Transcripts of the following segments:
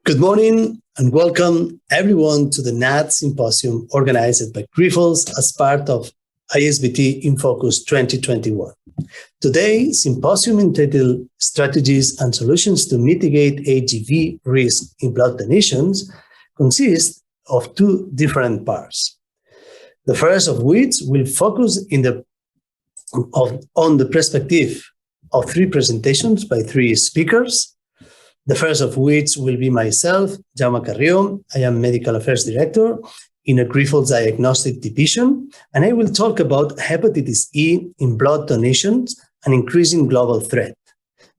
Good morning and welcome everyone to the NAT Symposium organized by Grifols as part of ISBT in Focus 2021. Today, symposium entitled Strategies and Solutions to Mitigate HEV Risk in Blood Donations consists of two different parts. The first of which will focus on the perspective of three presentations by three speakers. The first of which will be myself, Jaume Carrió. I am Medical Affairs Director in a Grifols Diagnostic Division, and I will talk about hepatitis E in blood donations and increasing global threat.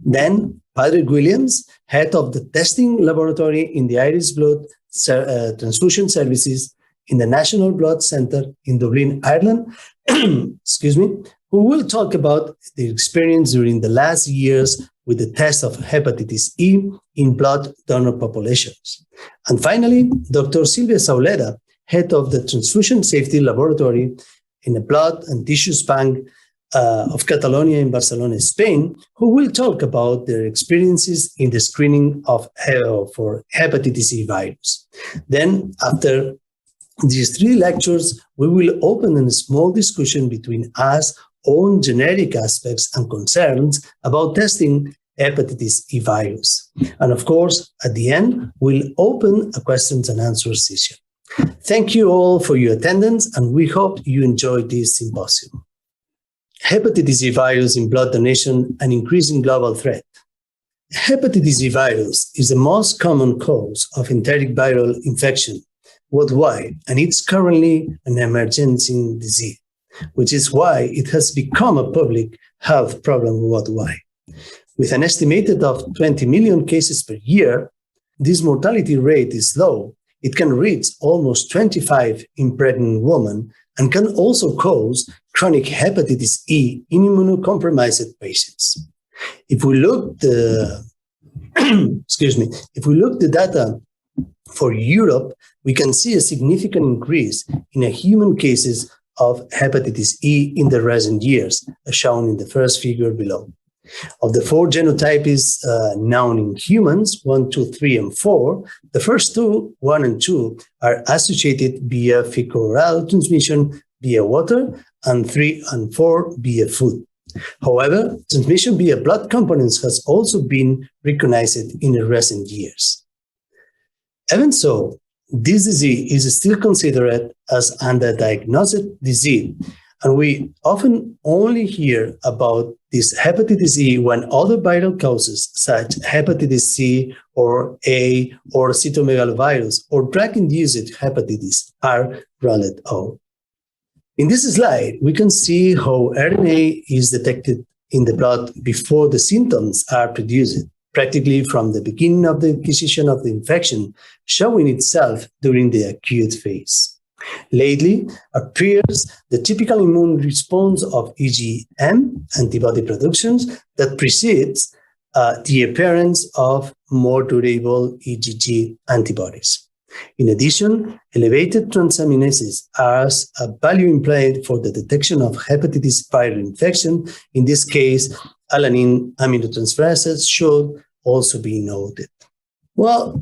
Then, Patrick Williams, head of the testing laboratory in the Irish Blood Transfusion Services in the National Blood Centre in Dublin, Ireland, who will talk about the experience during the last years with the test of hepatitis E in blood donor populations. And finally, Dr. Silvia Sauleda, head of the Transfusion Safety Laboratory in the Blood and Tissues Bank of Catalonia in Barcelona, Spain, who will talk about their experiences in the screening for hepatitis E virus. Then, after these three lectures, we will open a small discussion between us on generic aspects and concerns about testing hepatitis E virus. And of course, at the end, we'll open a questions and answers session. Thank you all for your attendance, and we hope you enjoyed this symposium. Hepatitis E virus in blood donation and increasing global threat. Hepatitis E virus is the most common cause of enteric viral infection worldwide, and it's currently an emerging disease, which is why it has become a public health problem worldwide. With an estimated of 20 million cases per year, this mortality rate is low. It can reach almost 25 in pregnant women and can also cause chronic hepatitis E in immunocompromised patients. If we look the data for Europe, we can see a significant increase in human cases of hepatitis E in the recent years, as shown in the first figure below. Of the four genotypes known in humans, 1, 2, 3, and 4, the first two, 1 and 2, are associated via fecal-oral transmission via water, and 3 and 4 via food. However, transmission via blood components has also been recognized in the recent years. Even so, this disease is still considered as an underdiagnosed disease, and we often only hear about this hepatitis E when other viral causes such hepatitis C or A or cytomegalovirus or drug-induced hepatitis are ruled out. In this slide, we can see how RNA is detected in the blood before the symptoms are produced, practically from the beginning of the acquisition of the infection, showing itself during the acute phase. Lately appears the typical immune response of IgM, antibody productions, that precedes the appearance of more durable IgG antibodies. In addition, elevated transaminases are a value implied for the detection of hepatitis viral infection. In this case, alanine aminotransferases should also be noted. Well,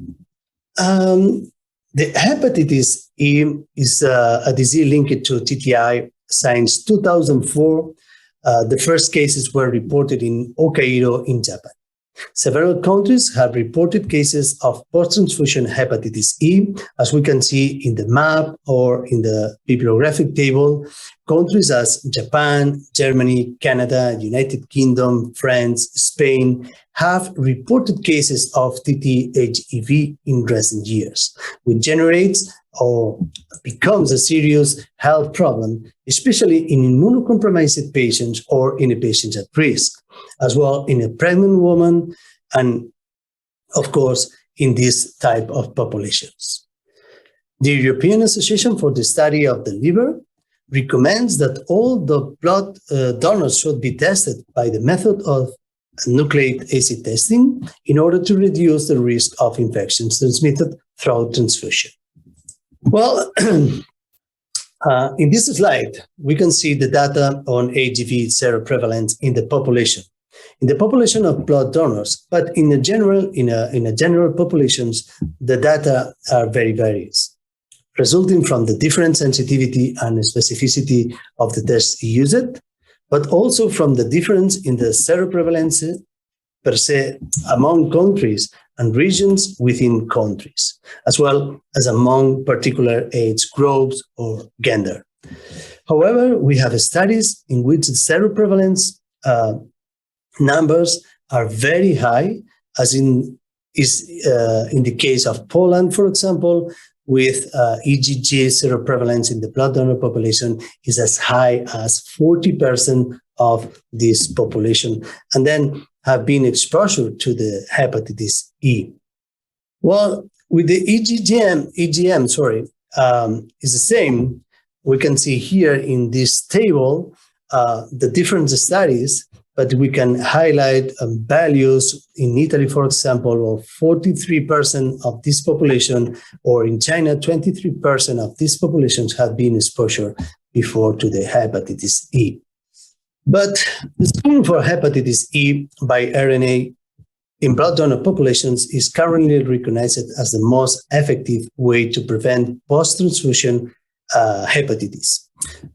the hepatitis E is a disease linked to TTI since 2004. The first cases were reported in Hokkaido in Japan. Several countries have reported cases of post-transfusion hepatitis E, as we can see in the map or in the bibliographic table. Countries as Japan, Germany, Canada, United Kingdom, France, Spain have reported cases of TT-HEV in recent years, which generates or becomes a serious health problem, especially in immunocompromised patients or in patients at risk, as well in a pregnant woman and, of course, in this type of populations. The European Association for the Study of the Liver recommends that all the blood donors should be tested by the method of nucleic acid testing in order to reduce the risk of infections transmitted through transfusion. Well, in this slide, we can see the data on HEV seroprevalence in the population. in the population of blood donors, but in a general populations, the data are very various, resulting from the different sensitivity and specificity of the tests used, but also from the difference in the seroprevalence per se among countries and regions within countries, as well as among particular age groups or gender. However, we have studies in which the seroprevalence numbers are very high, as in the case of Poland, for example, with EGG seroprevalence in the blood donor population is as high as 40% of this population, and then have been exposure to the hepatitis E. Well, with the EGM, is the same. We can see here in this table the different studies, but we can highlight values in Italy, for example, of 43% of this population, or in China, 23% of these populations have been exposure before to the hepatitis E. But the screening for hepatitis E by RNA in blood donor populations is currently recognized as the most effective way to prevent post-transfusion hepatitis.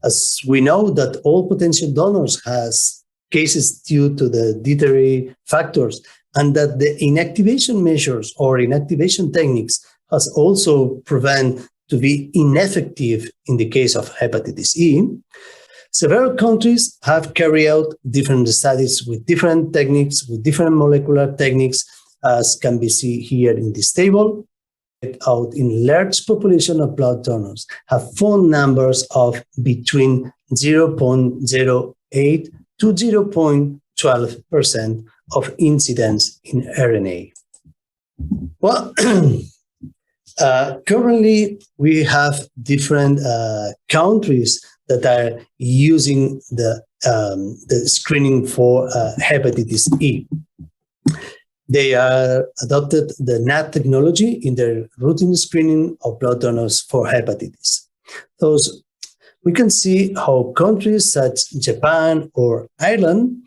As we know that all potential donors has cases due to the dietary factors, and that the inactivation measures or inactivation techniques has also proven to be ineffective in the case of hepatitis E. Several countries have carried out different studies with different techniques, with different molecular techniques, as can be seen here in this table. Out in large population of blood donors have found numbers of between 0.08 to 0.12% of incidence in RNA. Well, currently we have different countries that are using the screening for hepatitis E. They adopted the NAT technology in their routine screening of blood donors for hepatitis. Thus, we can see how countries such as Japan or Ireland,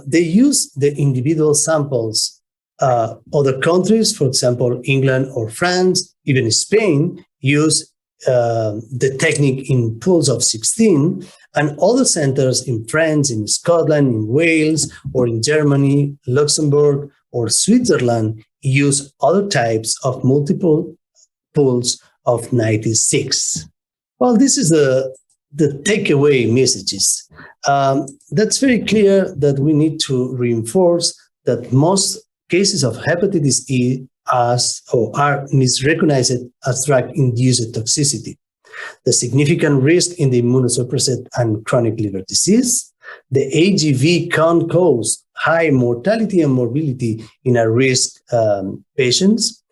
they use the individual samples. Other countries, for example, England or France, even Spain, use the technique in pools of 16, and other centers in France, in Scotland, in Wales, or in Germany, Luxembourg, or Switzerland use other types of multiple pools of 96. Well, this is the takeaway messages. That's very clear that we need to reinforce that most cases of hepatitis E are misrecognized as drug-induced toxicity, the significant risk in the immunosuppressed and chronic liver disease, the HEV can cause high mortality and morbidity in at-risk patients,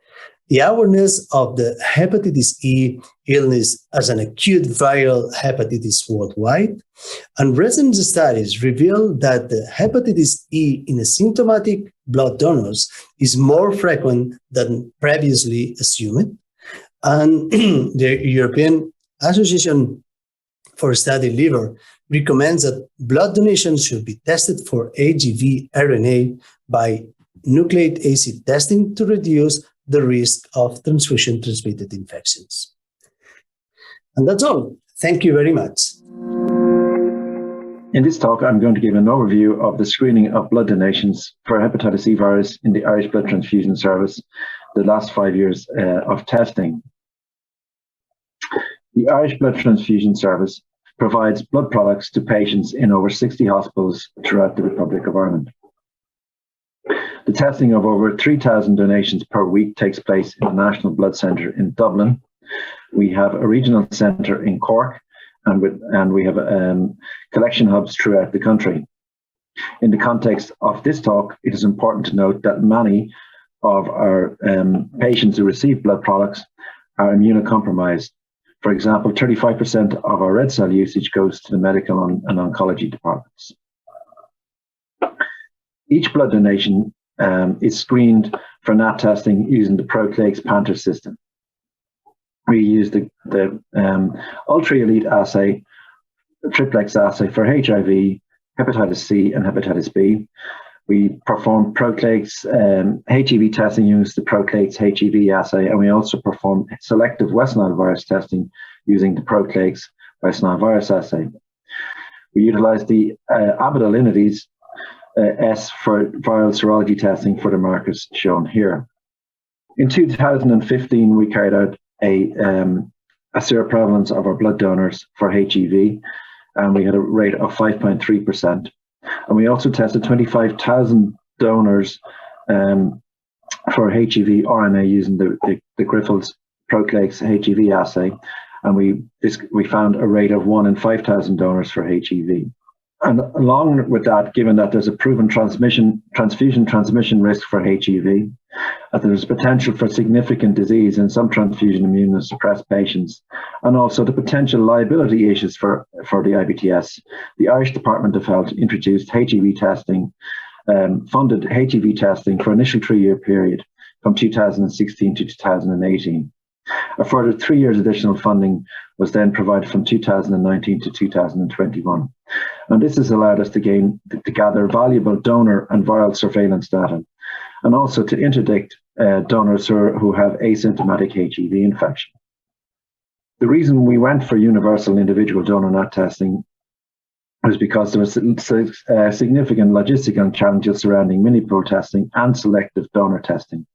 the awareness of the hepatitis E illness as an acute viral hepatitis worldwide, and recent studies reveal that the hepatitis E in asymptomatic blood donors is more frequent than previously assumed, and the European Association for Study Liver recommends that blood donations should be tested for HEV RNA by nucleic acid testing to reduce the risk of transfusion-transmitted infections. And that's all. Thank you very much. In this talk, I'm going to give an overview of the screening of blood donations for hepatitis E virus in the Irish Blood Transfusion Service, the last 5 years of testing. The Irish Blood Transfusion Service provides blood products to patients in over 60 hospitals throughout the Republic of Ireland. The testing of over 3,000 donations per week takes place in the National Blood Centre in Dublin. We have a regional centre in Cork, and we have collection hubs throughout the country. In the context of this talk, it is important to note that many of our patients who receive blood products are immunocompromised. For example, 35% of our red cell usage goes to the medical and oncology departments. Each blood donation is screened for NAT testing using the Proclaix Panther system. We use the ultra-elite assay, triplex assay for HIV, hepatitis C, and hepatitis B. We perform Proclake's HEV testing using the Proclake's HEV assay, and we also perform selective West Nile virus testing using the Proclake's West Nile virus assay. We utilize the Abidolinides S for viral serology testing for the markers shown here. In 2015, we carried out a seroprevalence of our blood donors for HEV, and we had a rate of 5.3%. And we also tested 25,000 donors for HEV RNA using the Grifols Proclake's HEV assay, and we found a rate of 1 in 5,000 donors for HEV. And along with that, given that there's a proven transfusion transmission risk for HEV, that there's potential for significant disease in some transfusion immunosuppressed patients, and also the potential liability issues for the IBTS, the Irish Department of Health introduced HEV testing, funded HEV testing for an initial 3-year period from 2016 to 2018. A further 3 years additional funding was then provided from 2019 to 2021. And this has allowed us to gather valuable donor and viral surveillance data, and also to interdict donors who have asymptomatic HEV infection. The reason we went for universal individual donor NAT testing was because there was significant logistical challenges surrounding mini-pool testing and selective donor testing.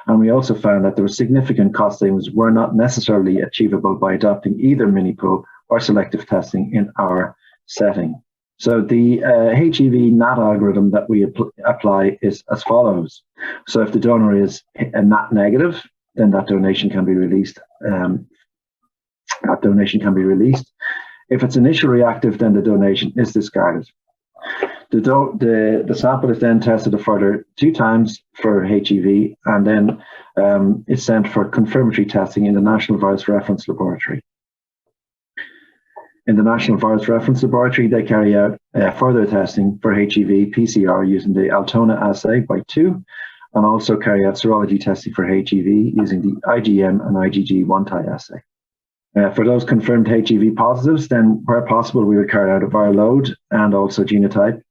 And we also found that there were significant cost savings were not necessarily achievable by adopting either mini-pool or selective testing in our setting. So the HEV NAT algorithm that we apply is as follows. So if the donor is a NAT negative, then that donation can be released. If it's initial reactive, then the donation is discarded. The sample is then tested a further 2 times for HEV, and then it's sent for confirmatory testing in the National Virus Reference Laboratory. In the National Virus Reference Laboratory, they carry out further testing for HEV PCR using the Altona assay by 2, and also carry out serology testing for HEV using the IgM and IgG one-tie assay. For those confirmed HEV positives, then where possible, we would carry out a viral load and also genotype,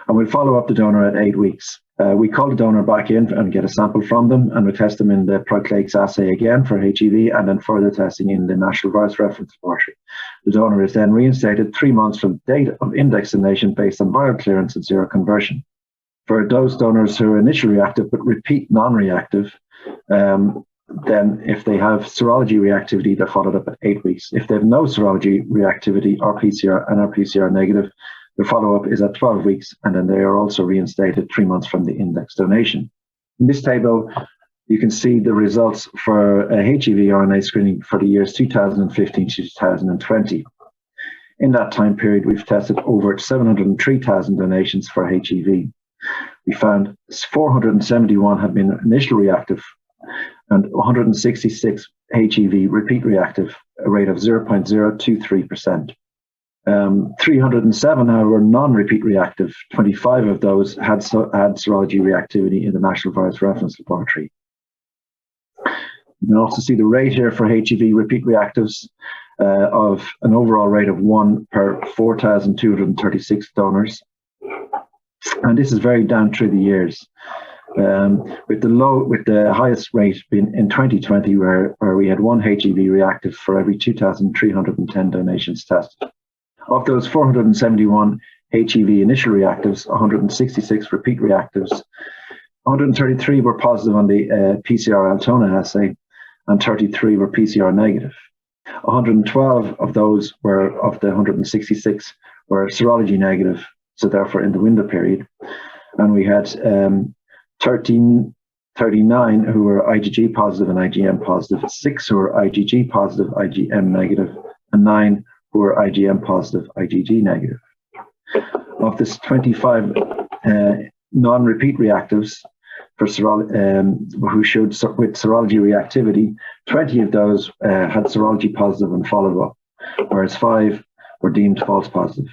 and we'll follow up the donor at 8 weeks. We call the donor back in and get a sample from them, and we test them in the Proclake's assay again for HEV, and then further testing in the National Virus Reference Laboratory. The donor is then reinstated 3 months from the date of index donation based on viral clearance and seroconversion. For those donors who are initially reactive but repeat non-reactive, then if they have serology reactivity, they're followed up at 8 weeks. If they have no serology reactivity or PCR and are PCR negative, the follow-up is at 12 weeks, and then they are also reinstated 3 months from the index donation. In this table, you can see the results for HEV RNA screening for the years 2015 to 2020. In that time period, we've tested over 703,000 donations for HEV. We found 471 had been initially reactive, and 166 HEV repeat reactive, a rate of 0.023%. 307, however, non-repeat reactive. 25 of those had serology reactivity in the National Virus Reference Laboratory. You can also see the rate here for HEV repeat reactives of an overall rate of 1 per 4,236 donors. And this is very down through the years. With the highest rate being in 2020, where we had 1 HEV reactive for every 2,310 donations tested. Of those 471 HEV initial reactives, 166 repeat reactives, 133 were positive on the PCR Altona assay, and 33 were PCR negative. 112 of those of the 166 were serology negative, so therefore in the window period. And we had 39 who were IgG positive and IgM positive, 6 who were IgG positive, IgM negative, and 9 who were IgM positive, IgG negative. Of this 25 non-repeat reactives who showed with serology reactivity, 20 of those had serology positive and follow-up, whereas 5 were deemed false positive.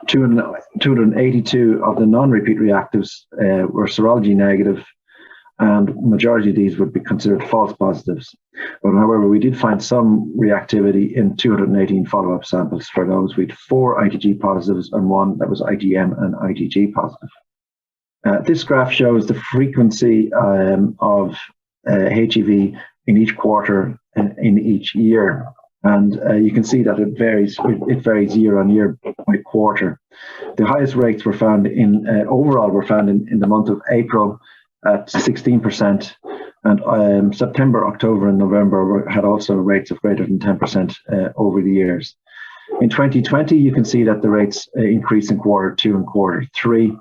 282 of the non-repeat reactives were serology negative, and majority of these would be considered false positives. But however, we did find some reactivity in 218 follow-up samples. For those, we had 4 IgG positives and 1 that was IgM and IgG positive. This graph shows the frequency of HEV in each quarter and in each year. And you can see that it varies year on year by quarter. The highest rates were found overall in the month of April at 16%, and September, October, and November had also rates of greater than 10% over the years. In 2020, you can see that the rates increased in quarter 2 and quarter 3,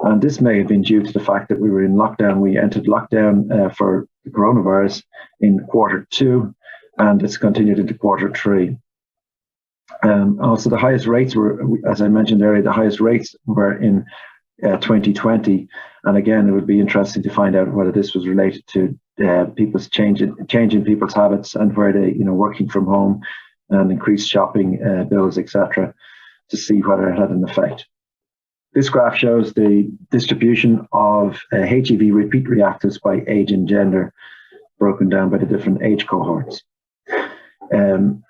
and this may have been due to the fact that we were in lockdown. We entered lockdown for the coronavirus in quarter 2, and it's continued into quarter 3. Also, the highest rates were, as I mentioned earlier, the highest rates were in 2020, and again, it would be interesting to find out whether this was related to people's changing people's habits, and where they, working from home and increased shopping bills, etc., to see whether it had an effect. This graph shows the distribution of HEV repeat reactives by age and gender, broken down by the different age cohorts.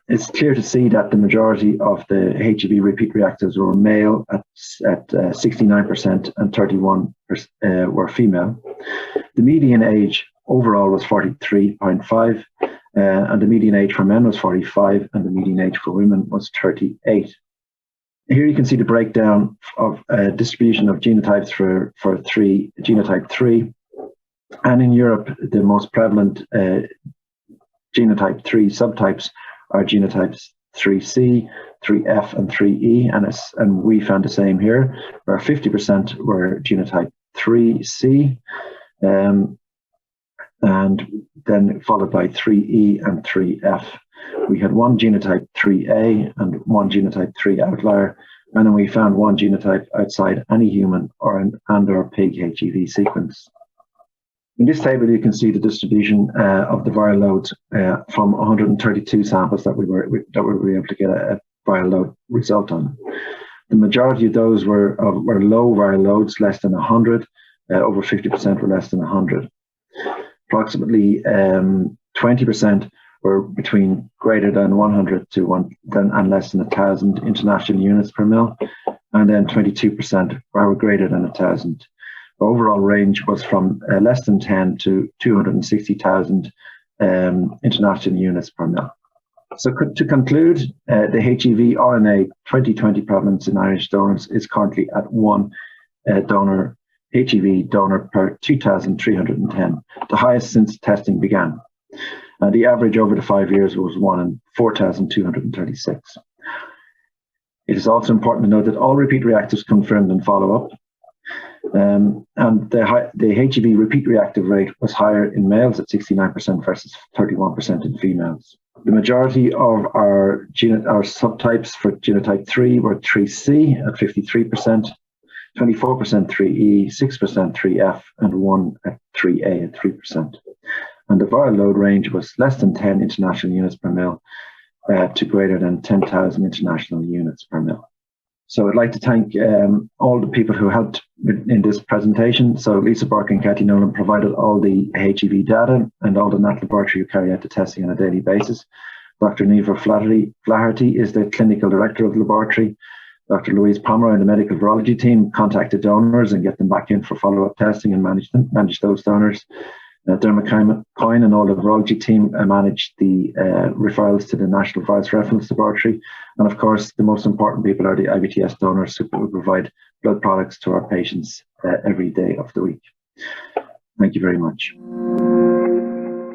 It's clear to see that the majority of the HEV repeat reactives were male at 69%, and 31% were female. The median age overall was 43.5, and the median age for men was 45, and the median age for women was 38. Here you can see the breakdown of distribution of genotypes for genotype 3, and in Europe, the most prevalent genotype 3 subtypes are genotypes 3C, 3F, and 3E, and we found the same here, where 50% were genotype 3C, and then followed by 3E and 3F. We had 1 genotype 3A and 1 genotype 3 outlier, and then we found 1 genotype outside any human or pig HEV sequence. In this table, you can see the distribution of the viral loads from 132 samples that we were able to get a viral load result on. The majority of those were low viral loads, less than 100. Over 50% were less than 100. Approximately 20% were between greater than 100 and less than 1,000 international units per mil, and then 22% were greater than 1,000. The overall range was from less than 10 to 260,000 international units per mil. So to conclude, the HEV RNA 2020 prevalence in Irish donors is currently at 1 HEV donor per 2,310, the highest since testing began. The average over the 5 years was 1 in 4,236. It is also important to note that all repeat reactives confirmed in follow-up, and the HEV repeat reactive rate was higher in males at 69% versus 31% in females. The majority of our subtypes for genotype 3 were 3C at 53%, 24% 3E, 6% 3F, and 1 at 3A at 3%. And the viral load range was less than 10 international units per mil to greater than 10,000 international units per mil. So I'd like to thank all the people who helped in this presentation. So Lisa Burke and Cathy Nolan provided all the HEV data and all the NAT laboratory who carry out the testing on a daily basis. Dr. Neva Flaherty is the clinical director of the laboratory. Dr. Louise Pomeroy and the medical virology team contacted donors and get them back in for follow-up testing and manage those donors. Dermot Coyne and all the virology team managed the referrals to the National Virus Reference Laboratory. And of course, the most important people are the IVTS donors who provide blood products to our patients every day of the week. Thank you very much.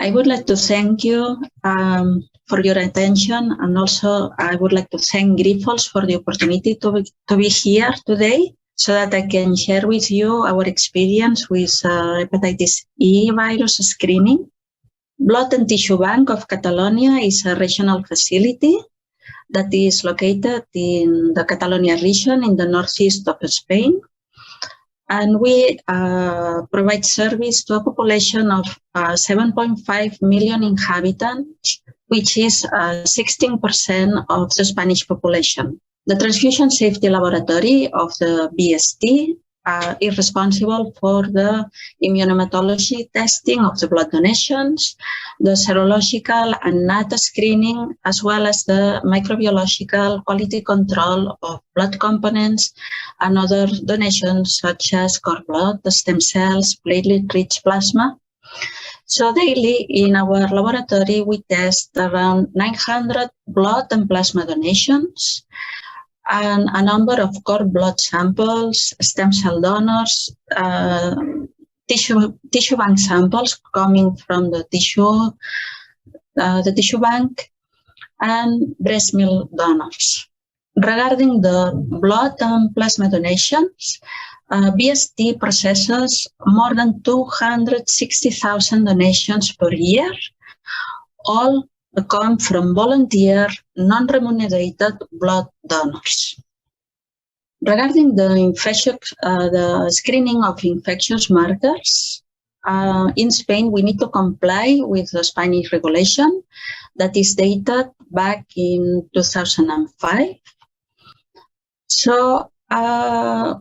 I would like to thank you for your attention, and also I would like to thank Grifols for the opportunity to be here today, so that I can share with you our experience with hepatitis E virus screening. Blood and Tissue Bank of Catalonia is a regional facility that is located in the Catalonia region in the northeast of Spain. And we provide service to a population of 7.5 million inhabitants, which is 16% of the Spanish population. The Transfusion Safety Laboratory of the BST is responsible for the immunohematology testing of the blood donations, the serological and NAT screening, as well as the microbiological quality control of blood components and other donations such as cord blood, stem cells, platelet-rich plasma. So daily in our laboratory, we test around 900 blood and plasma donations, and a number of cord blood samples, stem cell donors, tissue bank samples coming from the tissue bank, and breast milk donors. Regarding the blood and plasma donations, BST processes more than 260,000 donations per year, all come from volunteer, non-remunerated blood donors. Regarding the screening of infectious markers, in Spain, we need to comply with the Spanish regulation that is dated back in 2005. So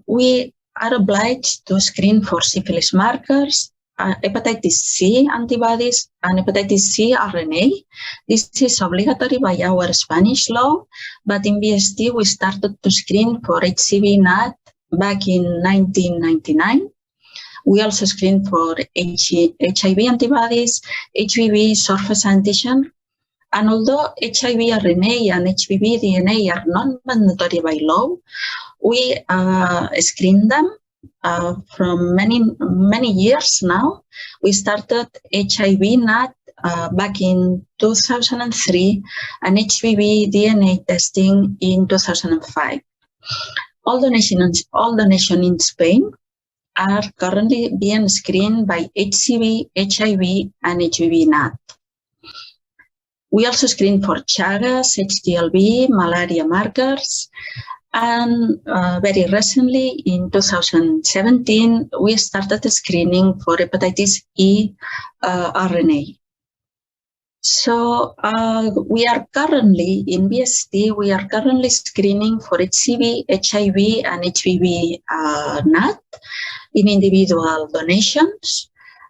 we are obliged to screen for syphilis markers, hepatitis C antibodies, and hepatitis C RNA. This is obligatory by our Spanish law, but in BST we started to screen for HCV NAT back in 1999. We also screen for HIV antibodies, HBV surface antigen, and although HIV RNA and HBV DNA are non-mandatory by law, we screen them from many years now. We started HIV NAT back in 2003 and HBV DNA testing in 2005. All the nations in Spain are currently being screened by HCV, HIV, and HBV NAT. We also screen for Chagas, HTLV, malaria markers, and very recently, in 2017, we started screening for hepatitis E RNA. So we are currently, in BST, we are currently screening for HCV, HIV, and HBV NAT in individual donations,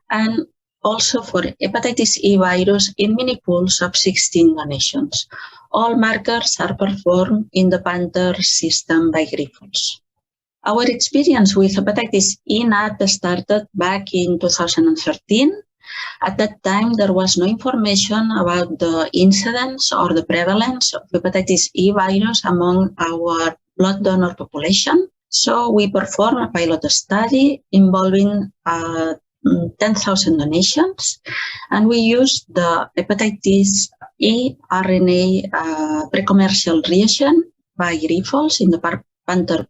and also for hepatitis E virus in mini pools of 16 donations. All markers are performed in the Panther system by Grifols. Our experience with hepatitis E NAT started back in 2013. At that time, there was no information about the incidence or the prevalence of hepatitis E virus among our blood donor population. So we performed a pilot study involving 10,000 donations, and we used the hepatitis E RNA pre-commercial reagent by Grifols in the Panther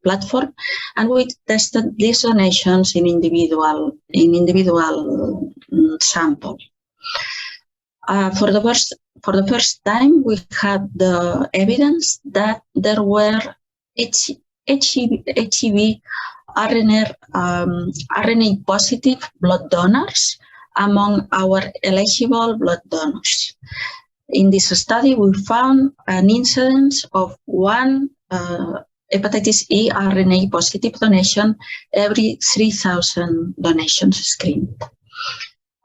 platform, and we tested these donations in individual sample. For the first time, we had the evidence that there were HEV RNA positive blood donors among our eligible blood donors. In this study, we found an incidence of one hepatitis E RNA positive donation every 3,000 donations screened.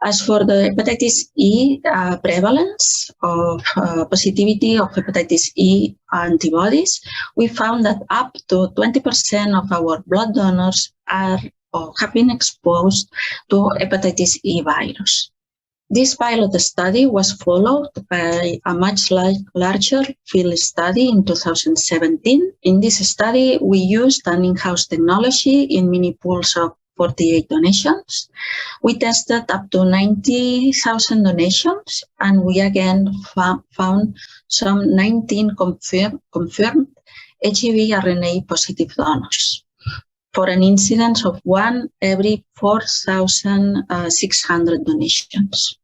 As for the hepatitis E prevalence of positivity of hepatitis E antibodies, we found that up to 20% of our blood donors are or have been exposed to hepatitis E virus. This pilot study was followed by a much larger field study in 2017. In this study, we used an in-house technology in mini pools of 48 donations. We tested up to 90,000 donations, and we again found some 19 confirmed HEV RNA positive donors for an incidence of 1 every 4,600 donations.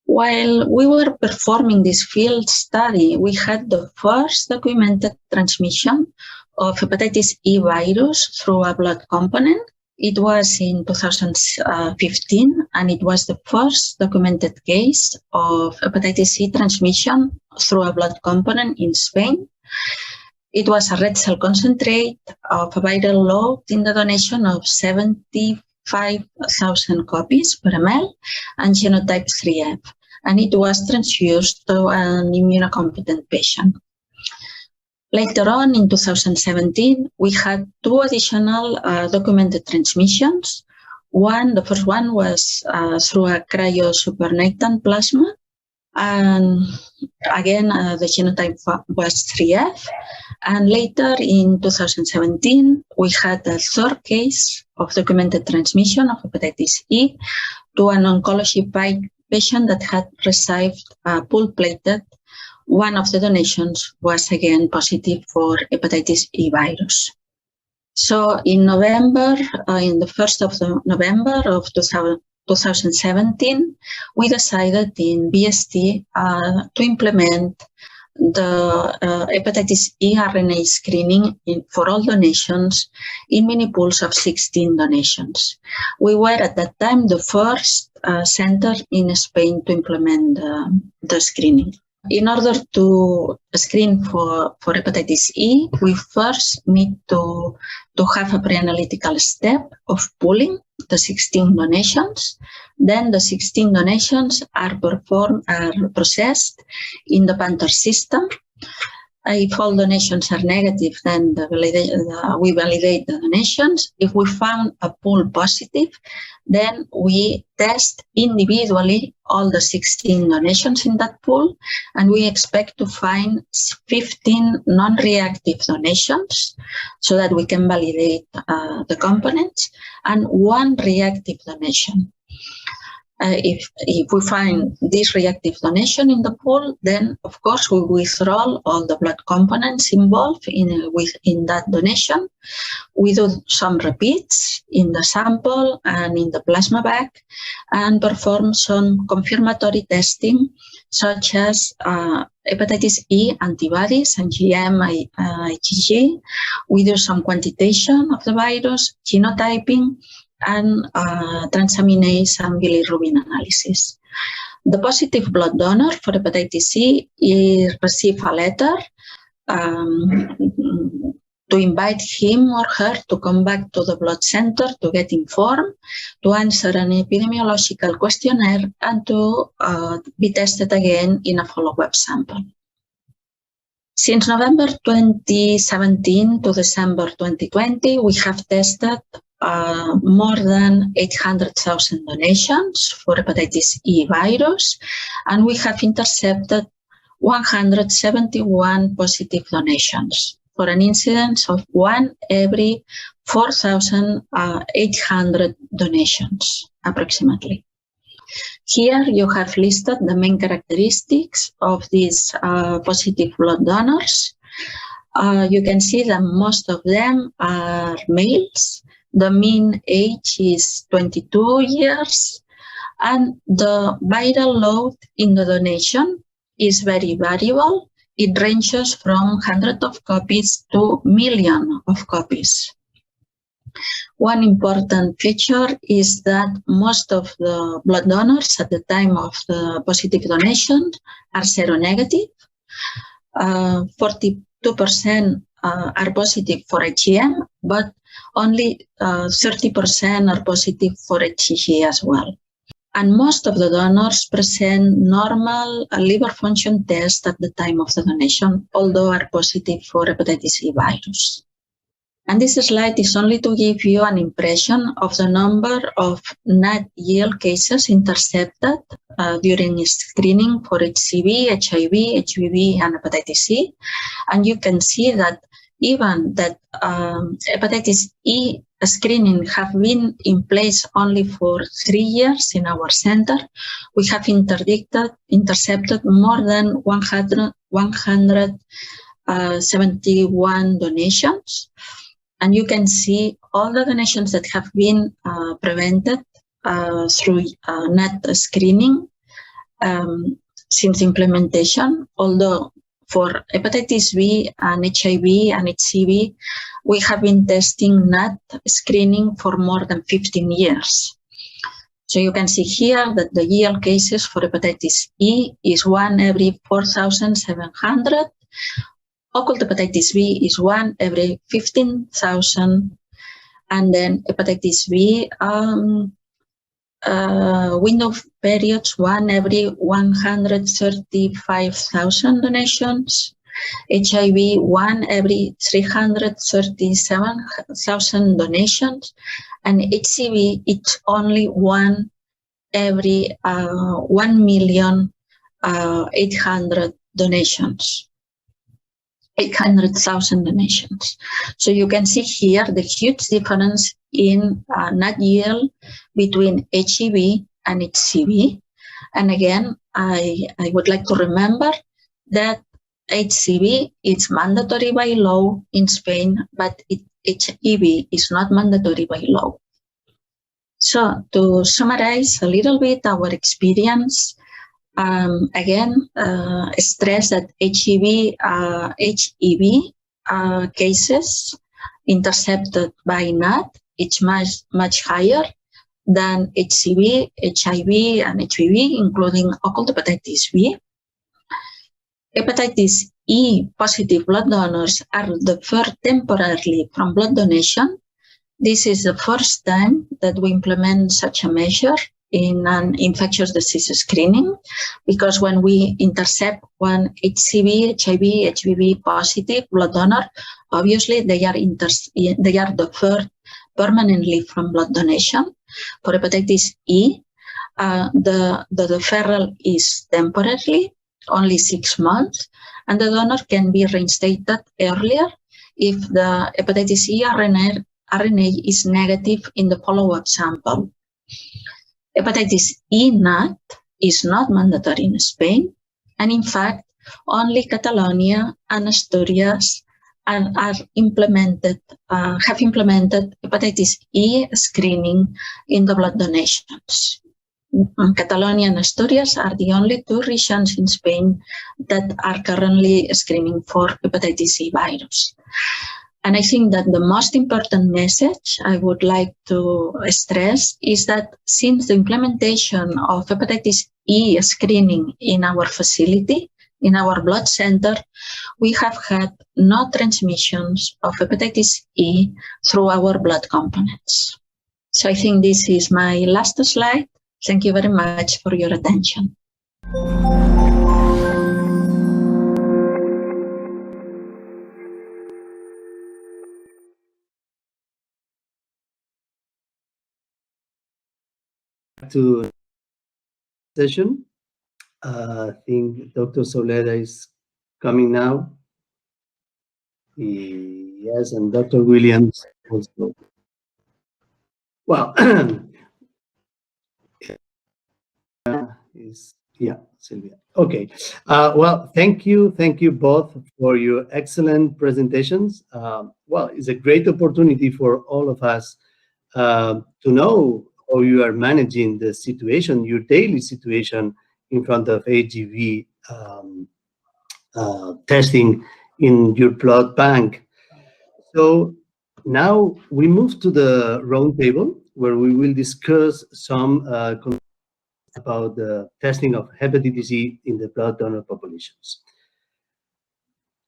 While we were performing this field study, we had the first documented transmission of hepatitis E virus through a blood component. It was in 2015, and it was the first documented case of hepatitis C transmission through a blood component in Spain. It was a red cell concentrate of a viral load in the donation of 75,000 copies per ml and genotype 3F, and it was transfused to an immunocompetent patient. Later on, in 2017, we had 2 additional documented transmissions. The first one was through a cryosupernatant plasma, and again, the genotype was 3F. And later, in 2017, we had a third case of documented transmission of hepatitis E to an oncology patient that had received pool-plated. One of the donations was again positive for hepatitis E virus. So in November, in the 1st of November of 2017, we decided in BST to implement the hepatitis E RNA screening for all donations in mini pools of 16 donations. We were at that time the first center in Spain to implement the screening. In order to screen for hepatitis E, we first need to have a pre-analytical step of pooling the 16 donations. Then the 16 donations are processed in the Panther system. If all donations are negative, then we validate the donations. If we found a pool positive, then we test individually all the 16 donations in that pool, and we expect to find 15 non-reactive donations so that we can validate the components, and 1 reactive donation. If we find this reactive donation in the pool, then of course we withdraw all the blood components involved in that donation. We do some repeats in the sample and in the plasma bag and perform some confirmatory testing such as hepatitis E antibodies and IgG. We do some quantitation of the virus, genotyping, and transaminase and bilirubin analysis. The positive blood donor for hepatitis C receives a letter to invite him or her to come back to the blood center to get informed, to answer an epidemiological questionnaire, and to be tested again in a follow-up sample. Since November 2017 to December 2020, we have tested more than 800,000 donations for hepatitis E virus, and we have intercepted 171 positive donations for an incidence of 1 every 4,800 donations, approximately. Here you have listed the main characteristics of these positive blood donors. You can see that most of them are males. The mean age is 22 years, and the viral load in the donation is very variable. It ranges from hundreds of copies to millions of copies. One important feature is that most of the blood donors at the time of the positive donation are seronegative. 42% are positive for IgM, but only 30% are positive for HEV as well. And most of the donors present normal liver function tests at the time of the donation, although are positive for hepatitis E virus. And this slide is only to give you an impression of the number of NAT-EL cases intercepted during screening for HCV, HIV, HBV, and hepatitis C. And you can see that even that hepatitis E screening have been in place only for 3 years in our center, we have intercepted more than 171 donations. And you can see all the donations that have been prevented through NAT screening since implementation, although for hepatitis B and HIV and HCV, we have been testing NAT screening for more than 15 years. So you can see here that the EL cases for hepatitis E is 1 every 4,700, occult hepatitis B is 1 every 15,000, and then hepatitis B window of periods 1 every 135,000 donations, HIV 1 every 337,000 donations, and HCV it's only 1 every 1,800,000 donations. 800,000 donations. So you can see here the huge difference in net yield between HEV and HCV. And again, I would like to remember that HCV is mandatory by law in Spain, but HEV is not mandatory by law. So to summarize a little bit our experience, again, stress that HEV cases intercepted by NAT is much higher than HCV, HIV, and HPV, including occult hepatitis B. Hepatitis E positive blood donors are deferred temporarily from blood donation. This is the first time that we implement such a measure in an infectious disease screening, because when we intercept one HCV, HIV, HPV positive blood donor, obviously they are deferred permanently from blood donation. For hepatitis E, the deferral is temporary, only 6 months, and the donor can be reinstated earlier if the hepatitis E RNA is negative in the follow-up sample. Hepatitis E NAT is not mandatory in Spain, and in fact, only Catalonia and Asturias have implemented hepatitis E screening in the blood donations. Catalonia and Asturias are the only 2 regions in Spain that are currently screening for hepatitis E virus. And I think that the most important message I would like to stress is that since the implementation of hepatitis E screening in our facility, in our blood center, we have had no transmissions of hepatitis E through our blood components. So I think this is my last slide. Thank you very much for your attention. To session. I think Dr. Soleda is coming now. Yes, and Dr. Williams also. Well, Sylvia. Okay. Well, thank you both for your excellent presentations. Well, it's a great opportunity for all of us to know how you are managing the situation, your daily situation in front of HEV testing in your blood bank. So now we move to the round table where we will discuss some about the testing of hepatitis E in the blood donor populations.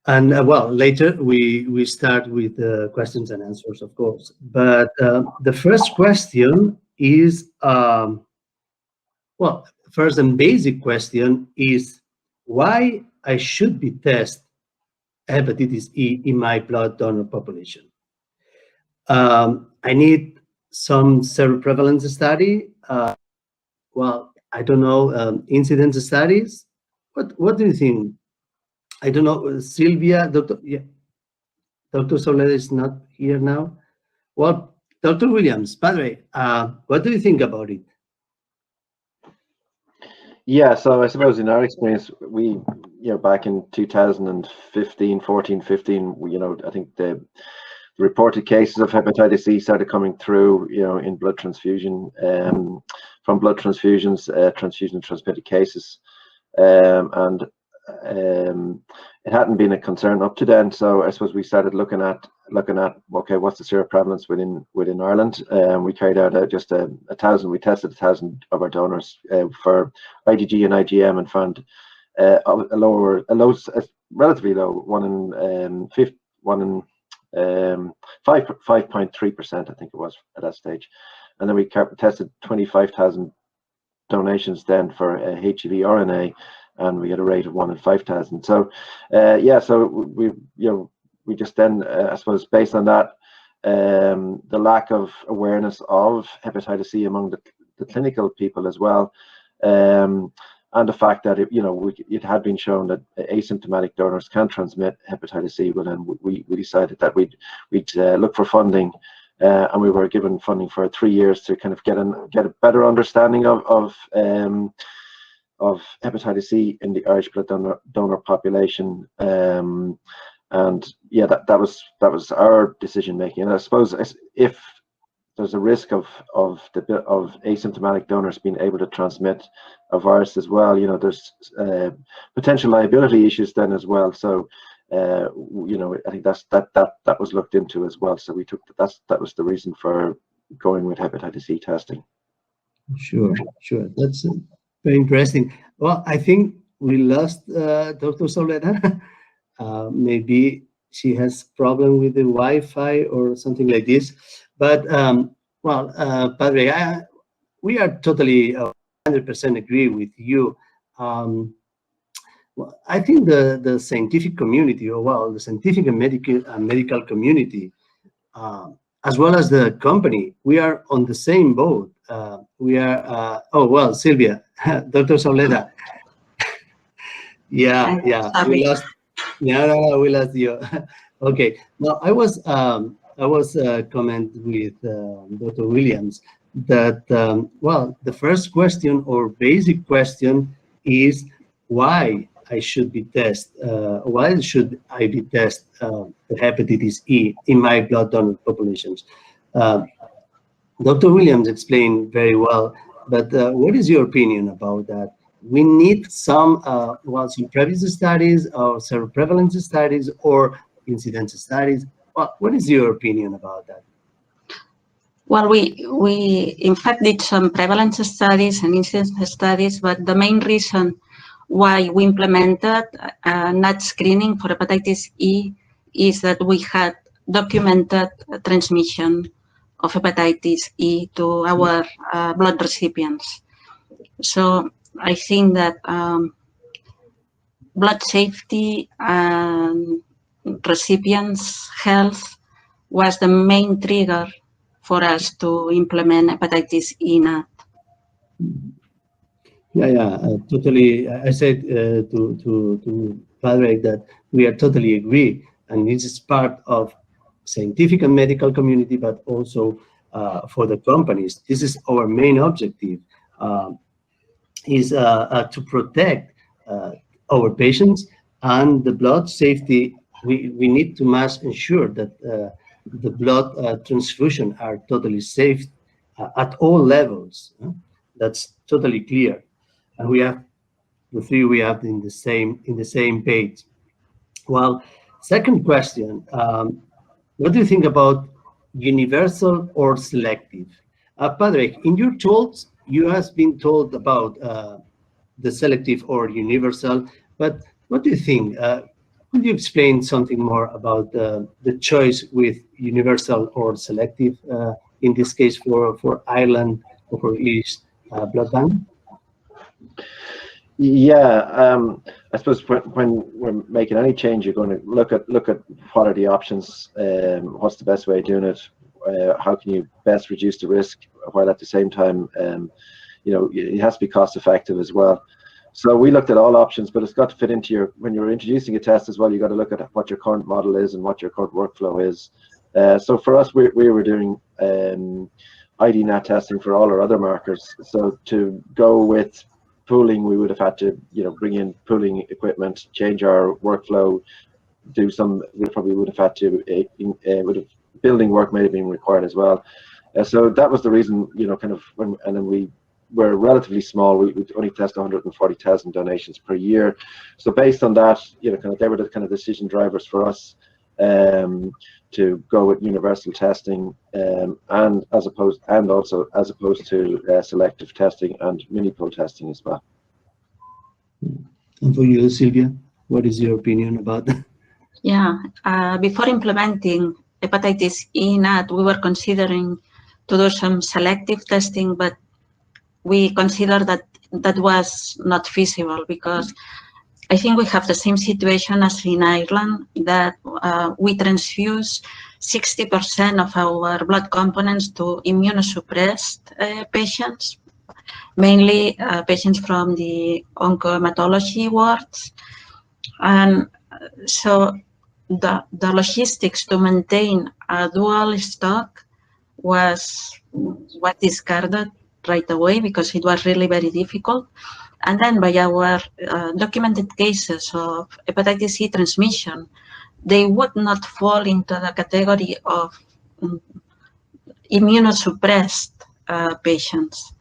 And well, later we start with questions and answers, of course. But the first question is, well, first and basic question is why I should be tested hepatitis E in my blood donor population. I need some seroprevalence study. Well, I don't know, incidence studies. What do you think? I don't know, Sylvia, Dr. Soleda is not here now. Well, Dr. Williams, Padre, what do you think about it? Yeah, so I suppose in our experience, we, back in 14, 15, I think the reported cases of hepatitis E started coming through, in blood transfusion, from blood transfusions, transfusion-transmitted cases, and it hadn't been a concern up to then. So I suppose we started looking at okay, what's the seroprevalence within Ireland? We carried out just 1,000. We tested 1,000 of our donors for IgG and IgM and found relatively low, 5.3%, I think it was at that stage. And then we tested 25,000 donations then for HEV RNA, and we had a rate of 1 in 5,000. So yeah, so we just then I suppose based on that, the lack of awareness of hepatitis C among the clinical people as well, and the fact that it had been shown that asymptomatic donors can transmit hepatitis C. Well, then we decided that we'd look for funding, and we were given funding for 3 years to kind of get a better understanding of hepatitis C in the Irish blood donor population. And yeah, that was our decision making. And I suppose if there's a risk of asymptomatic donors being able to transmit a virus as well, there's potential liability issues then as well. So I think that was looked into as well. So we took that was the reason for going with hepatitis C testing. Sure. That's very interesting. Well, I think we lost Dr. Soledad. Maybe she has problem with the Wi-Fi or something like this. But Padre, we are totally 100% agree with you. Well, I think the scientific community, the scientific and medical community, as well as the company, we are on the same boat. We are. Silvia, Dr. Soledad. Yeah. We lost. No, we lost you. Okay. Now I was comment with Dr. Williams that the first question or basic question is why I should be tested. Why should I be tested the hepatitis E in my blood donor populations? Dr. Williams explained very well, but what is your opinion about that? We need some previous studies or seroprevalence studies or incidence studies. What is your opinion about that? Well, we in fact did some prevalence studies and incidence studies, but the main reason why we implemented NAT screening for hepatitis E is that we had documented transmission of hepatitis E to our blood recipients. So I think that blood safety and recipients' health was the main trigger for us to implement hepatitis E NAT. Totally. I said to Padre that we are totally agree, and this is part of scientific and medical community, but also for the companies. This is our main objective, is to protect our patients and the blood safety. We need to must ensure that the blood transfusion are totally safe at all levels. That's totally clear. And we have the three we have in the same page. Well, second question, what do you think about universal or selective? Padre, in your talks, you have been told about the selective or universal, but what do you think? Could you explain something more about the choice with universal or selective, in this case for Ireland or for East blood bank? Yeah, I suppose when we're making any change, you're going to look at what are the options, what's the best way of doing it, how can you best reduce the risk, while at the same time, it has to be cost effective as well. So we looked at all options, but it's got to fit into when you're introducing a test as well, you got to look at what your current model is and what your current workflow is. So for us, we were doing ID NAT testing for all our other markers. So to go with pooling, we would have had to, bring in pooling equipment, change our workflow, do some. We probably would have had to. Building work may have been required as well. So that was the reason, and then we were relatively small. We only test 140,000 donations per year. So based on that, they were the kind of decision drivers for us to go with universal testing, and as opposed to selective testing and mini-pool testing as well. And for you, Sylvia? What is your opinion about that? Yeah, before implementing hepatitis E NAT, we were considering to do some selective testing, but we considered that that was not feasible because I think we have the same situation as in Ireland, that we transfuse 60% of our blood components to immunosuppressed patients, mainly patients from the oncohematology wards. And so the logistics to maintain a dual stock was discarded right away because it was really very difficult. And then by our documented cases of hepatitis C transmission, they would not fall into the category of immunosuppressed patients.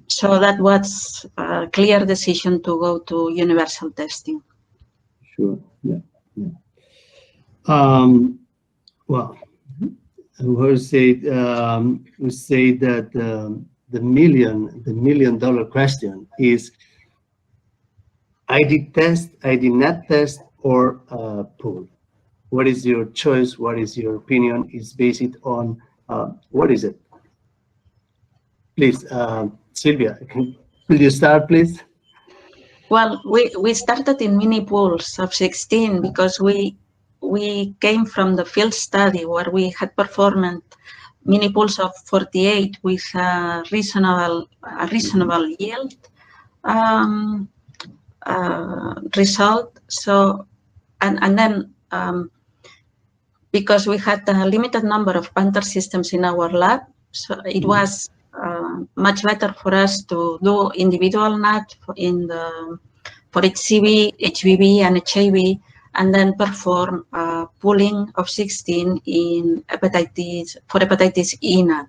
So that was a clear decision to go to universal testing. Sure. Yeah. Well, we say that the million dollar question is: ID test, ID NAT test, or pool? What is your choice? What is your opinion? Is based on what is it? Please, Sylvia, will you start, please? Well, we started in mini pools of 16 because we came from the field study where we had performed mini pools of 48 with a reasonable yield result. So, and then because we had a limited number of Panther systems in our lab, so it was much better for us to do individual NAT for HCV, HBV, and HIV, and then perform pooling of 16 in hepatitis E NAT.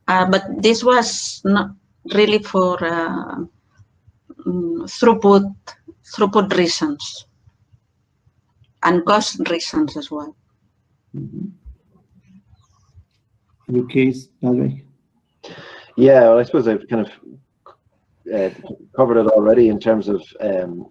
But this was not really for throughput reasons and cost reasons as well. In your case, Patrick? Yeah, well, I suppose I've kind of covered it already in terms of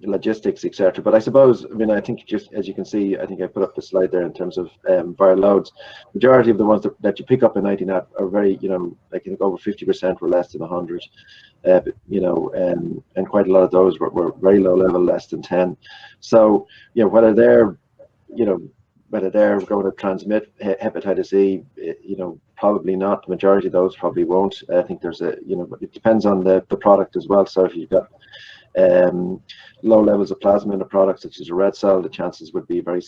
logistics, etc. But I suppose, I mean, I think just as you can see, I think I put up the slide there in terms of viral loads. Majority of the ones that you pick up in 90NAT are very, you know, I think over 50% were less than 100. You know, and quite a lot of those were very low level, less than 10. So, you know, whether they're going to transmit hepatitis E, you know, probably not. The majority of those probably won't. I think there's a, you know, it depends on the product as well. So if you've got low levels of plasma in the product, such as a red cell, the chances would be very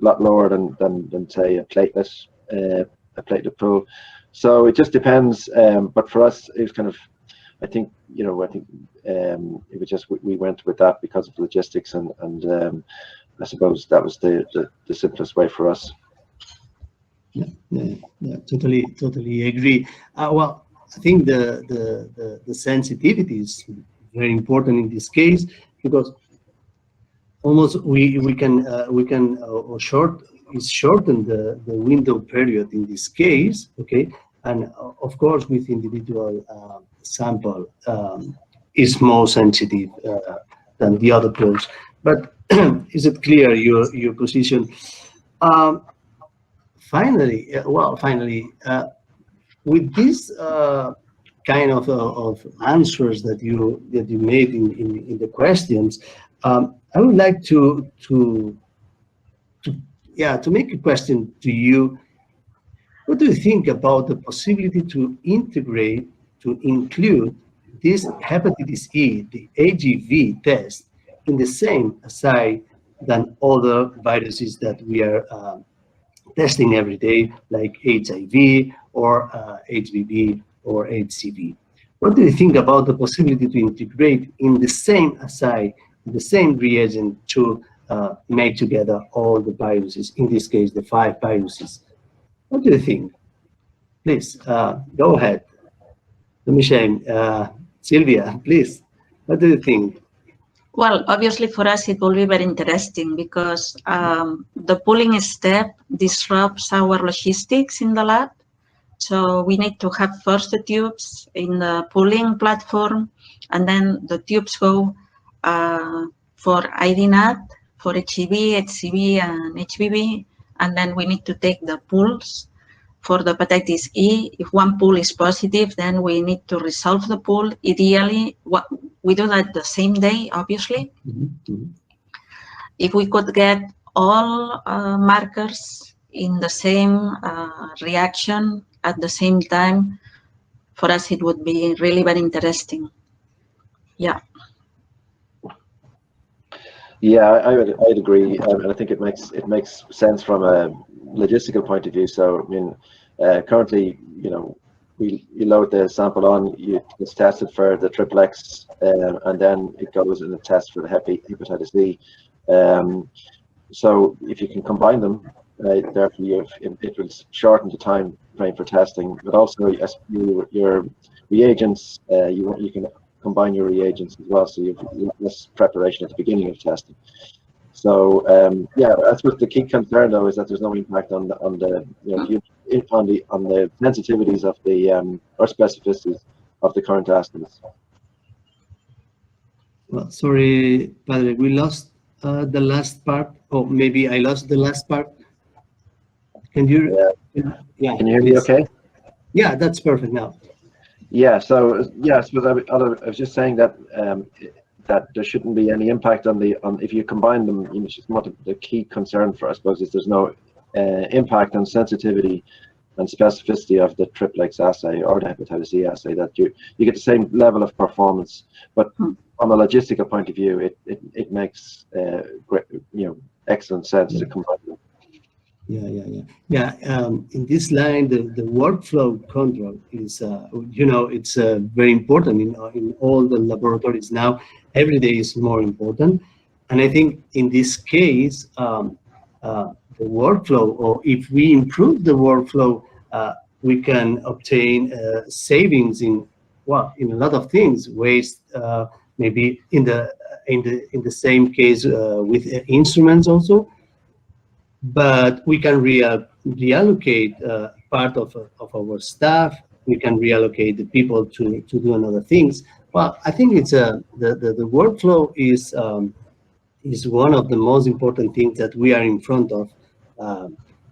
lot lower than say a platelet pool. So it just depends. But for us, it was kind of, I think it was just, we went with that because of logistics and I suppose that was the simplest way for us. Yeah, totally agree. Well, I think the sensitivity is very important in this case because almost we can shorten the window period in this case, okay, and of course with individual sample is more sensitive than the other pools. But is it clear your position? Finally, with this kind of answers that you made in the questions, I would like to make a question to you. What do you think about the possibility to include this hepatitis E, the HEV test, in the same assay than other viruses that we are testing every day, like HIV or HBV or HCV? What do you think about the possibility to integrate in the same assay, the same reagent, to make together all the viruses, in this case, the 5 viruses? What do you think? Please, go ahead. Sylvia, please, what do you think? Well, obviously for us it will be very interesting because the pooling step disrupts our logistics in the lab. So we need to have first the tubes in the pooling platform, and then the tubes go for IDNAT, for HEV, HCV, and HBV, and then we need to take the pools for the hepatitis E. If one pool is positive, then we need to resolve the pool. Ideally, we do that the same day, obviously. If we could get all markers in the same reaction at the same time, for us it would be really very interesting. Yeah. Yeah, I'd agree, and I think it makes sense from a logistical point of view. So I mean, currently, you know, you load the sample on, it's tested for the XXX, and then it goes in the test for the hepatitis E. So if you can combine them, therefore it will shorten the time frame for testing, but also your reagents, you can combine your reagents as well, so you have less preparation at the beginning of testing. So yeah, that's what the key concern though, is that there's no impact on the sensitivities of the or specificities of the current assays. Well, sorry, Padre, we lost the last part. Oh, maybe I lost the last part. Can you? Yeah. Can you hear me okay? Yeah, that's perfect now. Yeah. So yes, but I was just saying that that there shouldn't be any impact on if you combine them. You know, it's just not the key concern for us, I suppose, is there's no impact on sensitivity and specificity of the XXX assay or the hepatitis E assay, that you get the same level of performance, but from a logistical point of view, it makes great, excellent sense to combine them. Yeah. In this line, the workflow control is, it's very important in all the laboratories now. Every day is more important, and I think in this case, the workflow, or if we improve the workflow, we can obtain savings in a lot of things. Waste, maybe in the same case with instruments also. But we can reallocate part of our staff. We can reallocate the people to do another things. Well, I think it's the workflow is one of the most important things that we are in front of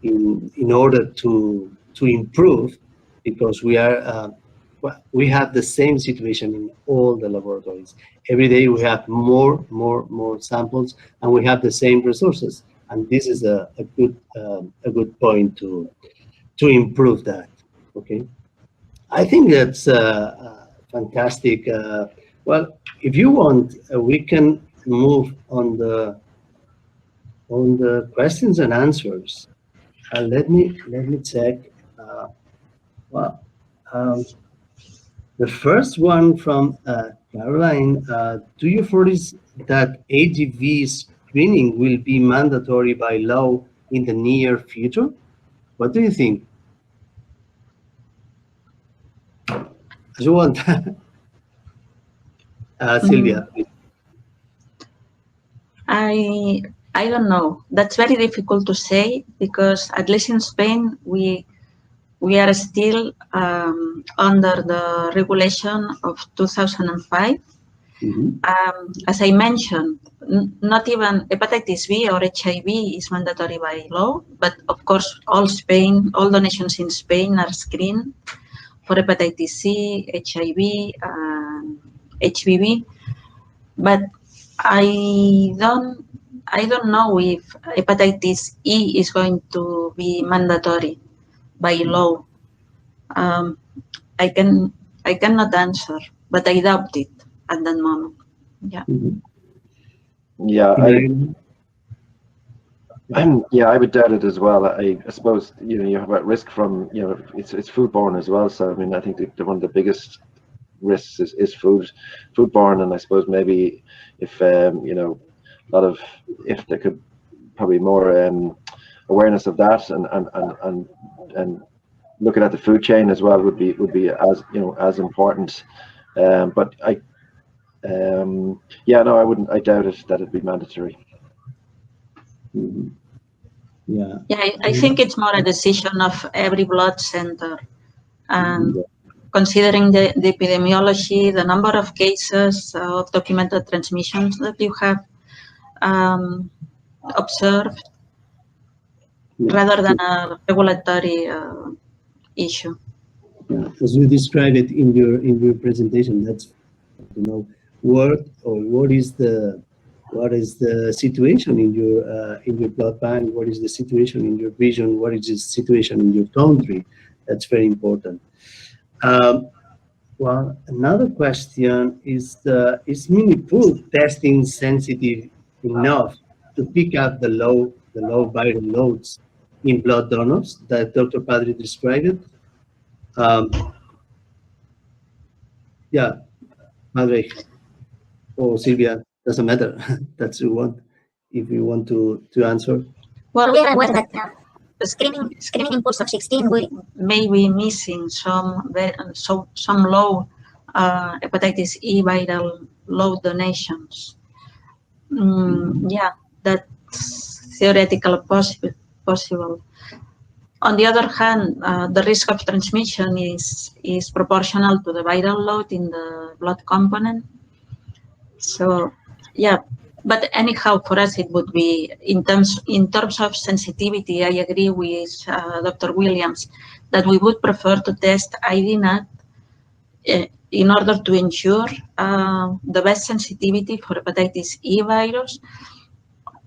in order to improve, because we have the same situation in all the laboratories. Every day we have more samples, and we have the same resources. And this is a good point to improve that. Okay, I think that's fantastic. Well, if you want, we can move on the questions and answers. Let me check. The first one from Caroline. Do you foresee that HEV screening will be mandatory by law in the near future? What do you think? You want, Silvia? I don't know. That's very difficult to say, because at least in Spain we are still under the regulation of 2005. As I mentioned, not even hepatitis B or HIV is mandatory by law, but of course all the nations in Spain are screened for hepatitis C, HIV, and HBV. But I don't know if hepatitis E is going to be mandatory by law. I cannot answer, but I doubt it at that moment. Yeah. Yeah, I would doubt it as well. I suppose you have at risk from it's foodborne as well. So I mean, I think one of the biggest risks is foodborne, and I suppose maybe if if there could probably more awareness of that and looking at the food chain as well would be as important. But I doubt it that it'd be mandatory. Yeah, I think it's more a decision of every blood center, and considering the epidemiology, the number of cases of documented transmissions that you have, observed rather than a regulatory issue. Yeah, as you described it in your presentation, that's what is the situation in your blood bank, what is the situation in your region, what is the situation in your country. That's very important. Well, another question is mini pool testing sensitive enough to pick up the low viral loads in blood donors that Dr. Padre described? Yeah, Padre or Silvia, doesn't matter. That's you want, if you want to answer. Well, we are aware that the screening impulse of 16 we may be missing some low hepatitis E viral load donations. Yeah, that's theoretically possible. On the other hand, the risk of transmission is proportional to the viral load in the blood component. So, yeah, but anyhow, for us it would be in terms of sensitivity. I agree with Dr. Williams that we would prefer to test IDNAT in order to ensure the best sensitivity for hepatitis E virus,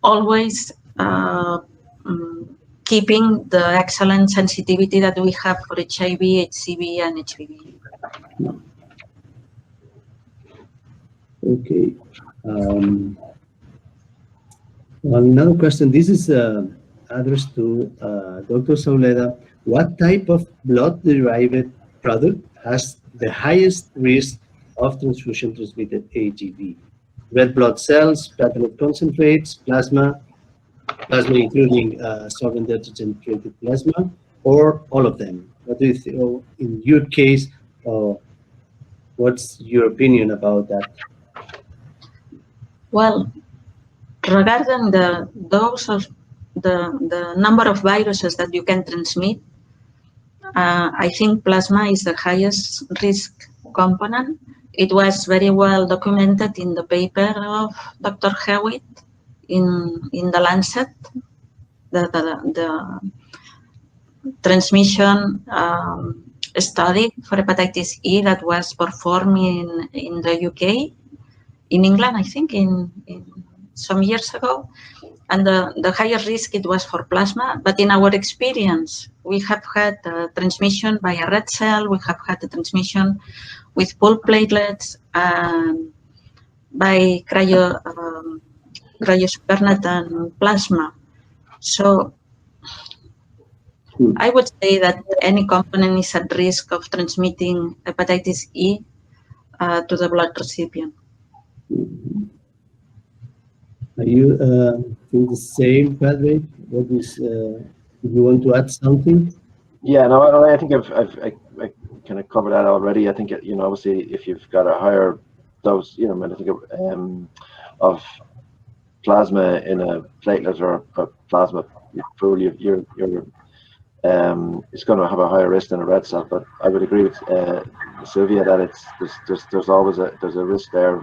always keeping the excellent sensitivity that we have for HIV, HCV, and HPV. Okay. Another question. This is addressed to Dr. Sauleda. What type of blood-derived product has the highest risk of transfusion-transmitted HEV? Red blood cells, platelet concentrates, plasma including solvent detergent-treated plasma, or all of them? What do you think? In your case, what's your opinion about that? Well, regarding the dose of the number of viruses that you can transmit, I think plasma is the highest risk component. It was very well documented in the paper of Dr. Hewitt in the Lancet, the transmission study for hepatitis E that was performed in the UK, in England, I think, in some years ago. And the higher risk it was for plasma, but in our experience, we have had transmission by a red cell, we have had the transmission with pool platelets, and by cryosupernet and plasma. So I would say that any component is at risk of transmitting hepatitis E to the blood recipient. Are you think the same, Patrick? What is? If you want to add something? Yeah, no, I think I kind of covered that already. I think obviously if you've got a higher dose, I think of plasma in a platelet or a plasma pool, you're it's going to have a higher risk than a red cell. But I would agree with Sylvia that there's always a risk there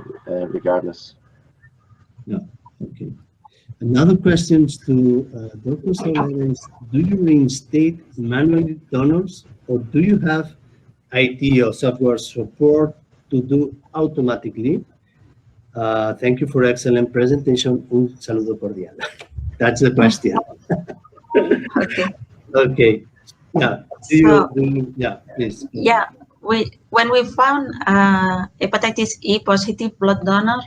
regardless. Yeah. Okay. Another question to Dr. Sauleda is: do you reinstate manual donors, or do you have IT or software support to do automatically? Thank you for excellent presentation. Un saludo cordial. That's the question. Okay. Okay. Yeah. Yeah, please. Yeah. When we found hepatitis E positive blood donor,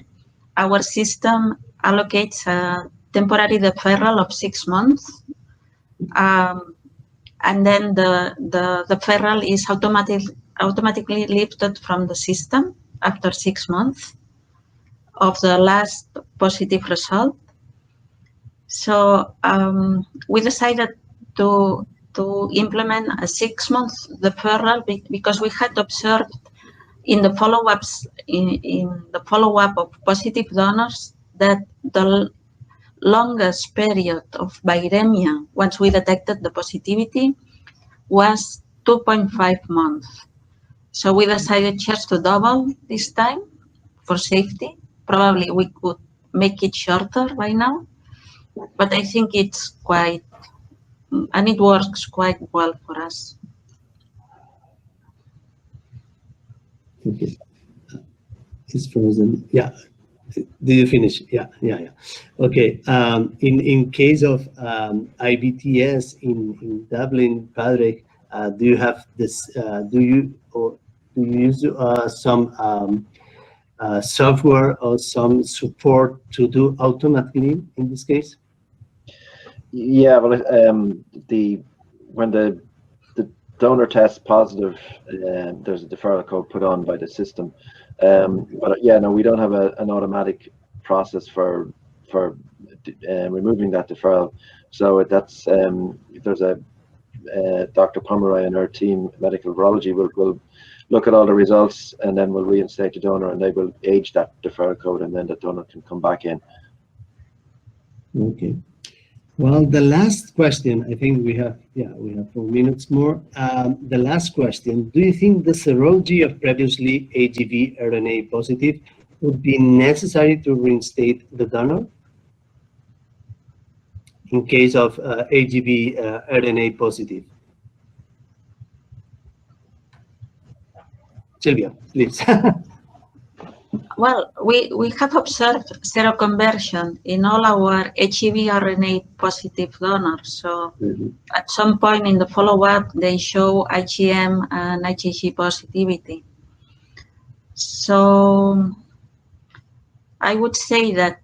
our system allocates a temporary deferral of 6 months. And then the deferral is automatically lifted from the system after 6 months of the last positive result. So we decided to implement a 6-month deferral because we had observed in the follow-ups in the follow-up of positive donors that the longest period of viremia once we detected the positivity was 2.5 months. So we decided just to double this time for safety. Probably we could make it shorter by now, but I think it's quite, and it works quite well for us. Okay. It's frozen. Yeah. Did you finish? Yeah. Okay. In case of IBTS in Dublin, Patrick, do you have this? Do you use some software or some support to do automatically in this case? Yeah, well, when the donor tests positive, there's a deferral code put on by the system. But yeah, no, we don't have an automatic process for removing that deferral. So that's there's a Dr. Pomeroy and her team, medical virology, will look at all the results, and then we'll reinstate the donor, and they will age that deferral code, and then the donor can come back in. Okay. Well, the last question, I think we have 4 minutes more. The last question, do you think the serology of previously HEV RNA positive would be necessary to reinstate the donor in case of HEV RNA positive? Silvia, please. Well, we have observed seroconversion in all our HEV RNA positive donors. So at some point in the follow-up, they show IgM and IgG positivity. So I would say that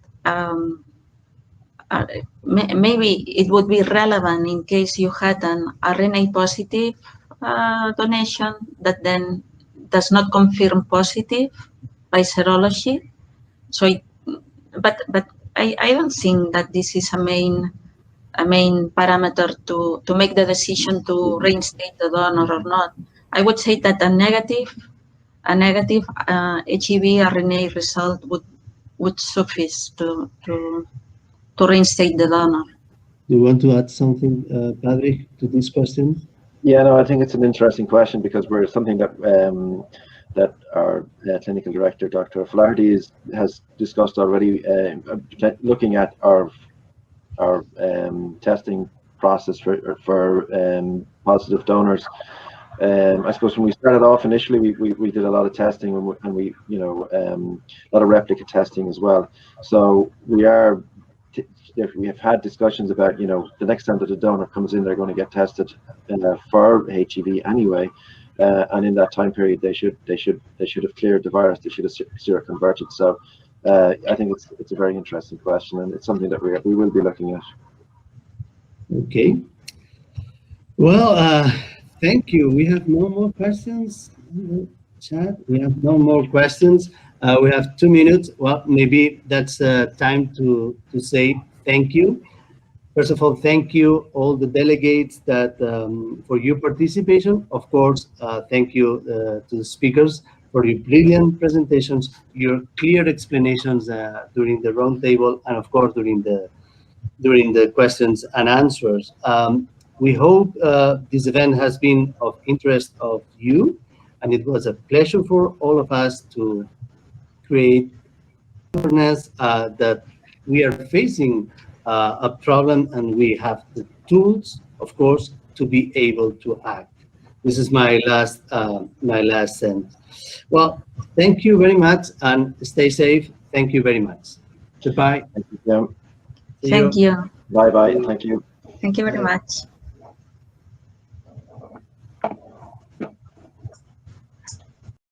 maybe it would be relevant in case you had an RNA positive donation that then does not confirm positive by serology. So, but I don't think that this is a main parameter to make the decision to reinstate the donor or not. I would say that a negative HEV RNA result would suffice to reinstate the donor. Do you want to add something, Patrick, to this question? Yeah, no, I think it's an interesting question because we're something that that our clinical director, Dr. Flaherty, has discussed already, looking at our testing process for positive donors. I suppose when we started off initially, we did a lot of testing and we a lot of replica testing as well. So we have had discussions about the next time that a donor comes in, they're going to get tested for HEV anyway, and in that time period they should have cleared the virus. They should have seroconverted. So I think it's a very interesting question, and it's something that we will be looking at. Okay. Well, thank you. We have no more questions in the chat. We have no more questions. We have 2 minutes. Well, maybe that's time to say thank you. First of all, thank you all the delegates that for your participation. Of course, thank you to the speakers for your brilliant presentations, your clear explanations during the roundtable, and of course during the questions and answers. We hope this event has been of interest of you, and it was a pleasure for all of us to create awareness that we are facing a problem, and we have the tools, of course, to be able to act. This is my last sentence. Well, thank you very much, and stay safe. Thank you very much. Goodbye. Thank you, Jim. Thank you. Bye bye. Thank you. Thank you very much.